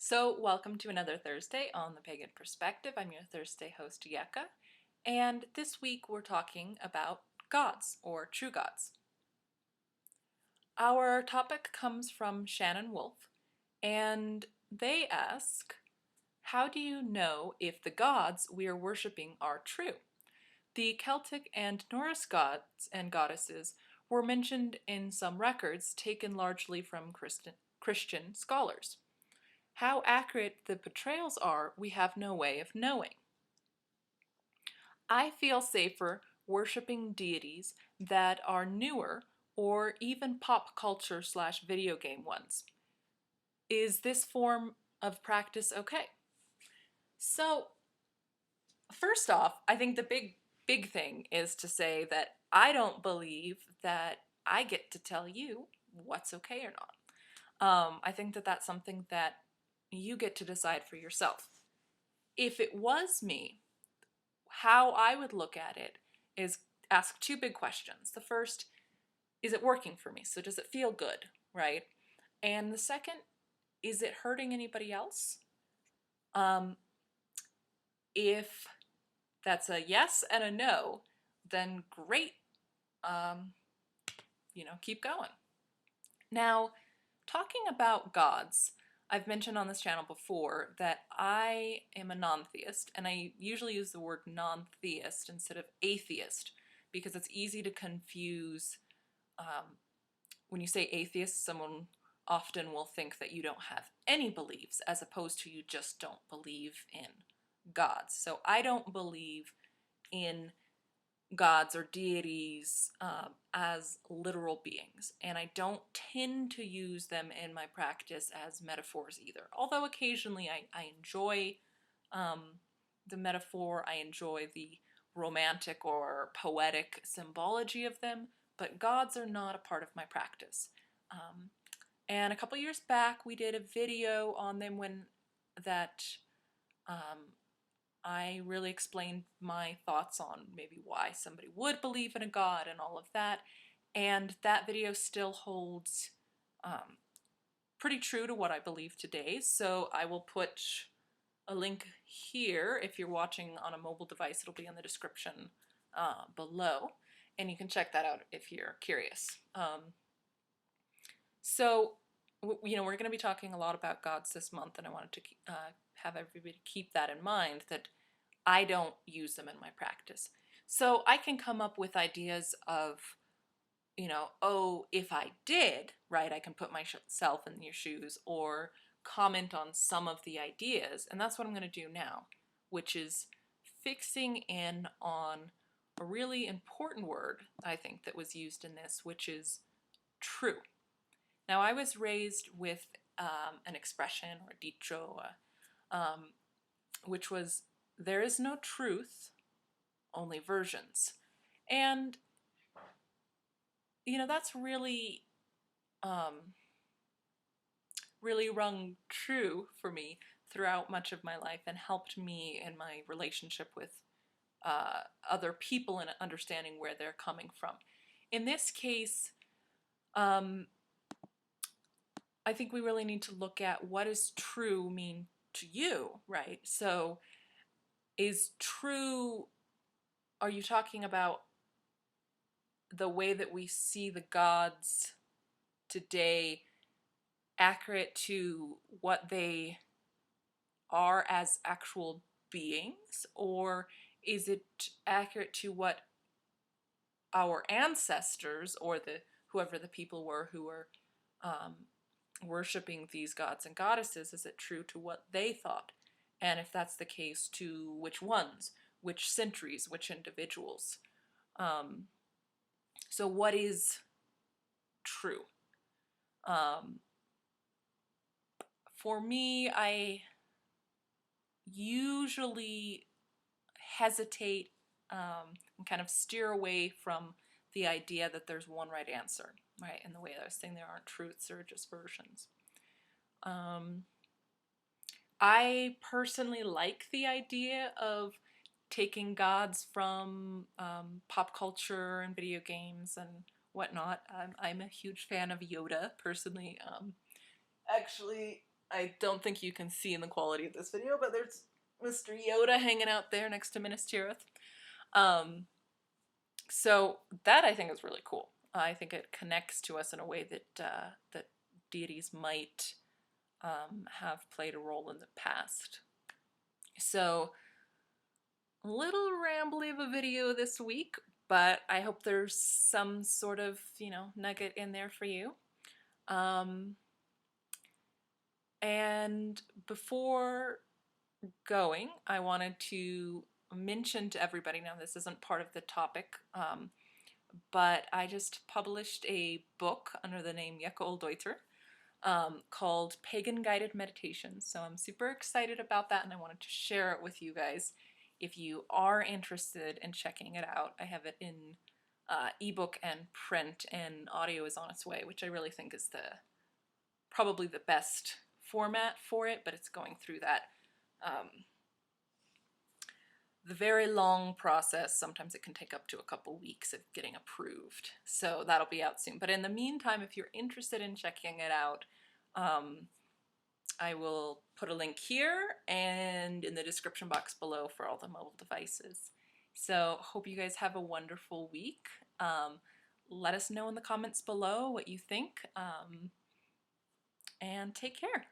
So, welcome to another Thursday on the Pagan Perspective. I'm your Thursday host, Yeka, and this week we're talking about gods or true gods. Our topic comes from Shannon Wolf, and they ask, how do you know if the gods we are worshipping are true? The Celtic and Norse gods and goddesses were mentioned in some records taken largely from Christian scholars. How accurate the portrayals are, we have no way of knowing. I feel safer worshiping deities that are newer or even pop culture / video game ones. Is this form of practice okay? So, first off, I think the big thing is to say that I don't believe that I get to tell you what's okay or not. I think that that's something that you get to decide for yourself. If it was me, how I would look at it is ask two big questions. The first, is it working for me? So does it feel good, right? And the second, is it hurting anybody else? If that's a yes and a no, then great. Keep going. Now, talking about gods, I've mentioned on this channel before that I am a non-theist, and I usually use the word non-theist instead of atheist because it's easy to confuse. When you say atheist, someone often will think that you don't have any beliefs as opposed to you just don't believe in gods. So I don't believe in gods or deities as literal beings, and I don't tend to use them in my practice as metaphors either. Although occasionally I enjoy the metaphor, I enjoy the romantic or poetic symbology of them, but gods are not a part of my practice. And a couple years back we did a video on them that I really explained my thoughts on maybe why somebody would believe in a god and all of that. And that video still holds pretty true to what I believe today. So I will put a link here. If you're watching on a mobile device, it'll be in the description below. And you can check that out if you're curious. So, we're going to be talking a lot about gods this month, and I wanted to have everybody keep that in mind, that I don't use them in my practice. So I can come up with ideas of, oh, if I did, right, I can put myself in your shoes or comment on some of the ideas. And that's what I'm going to do now, which is fixing in on a really important word, I think, that was used in this, which is true. Now, I was raised with an expression or dicho, which was, there is no truth, only versions. And, that's really, really rung true for me throughout much of my life and helped me in my relationship with other people and understanding where they're coming from. In this case, I think we really need to look at what does true mean to you, right? So is true, are you talking about the way that we see the gods today accurate to what they are as actual beings? Or is it accurate to what our ancestors or whoever the people were who were worshipping these gods and goddesses, is it true to what they thought? And if that's the case, to which ones, which centuries, which individuals? So what is true? For me, I usually hesitate and kind of steer away from the idea that there's one right answer, right? In the way that I was saying, there aren't truths, there are just versions. I personally like the idea of taking gods from pop culture and video games and whatnot. I'm a huge fan of Yoda, personally. Actually, I don't think you can see in the quality of this video, but there's Mr. Yoda hanging out there next to Minas Tirith. So that I think is really cool. I think it connects to us in a way that that deities might have played a role in the past. So, a little rambly of a video this week, but I hope there's some sort of, nugget in there for you. And before going, I wanted to mention to everybody, now this isn't part of the topic, but I just published a book under the name Jekol Deuter called Pagan Guided Meditations. So I'm super excited about that and I wanted to share it with you guys. If you are interested in checking it out, I have it in ebook and print, and audio is on its way, which I really think is probably the best format for it, but it's going through that the very long process. Sometimes it can take up to a couple weeks of getting approved. So that'll be out soon. But in the meantime, if you're interested in checking it out, I will put a link here and in the description box below for all the mobile devices. So hope you guys have a wonderful week. Let us know in the comments below what you think, and take care.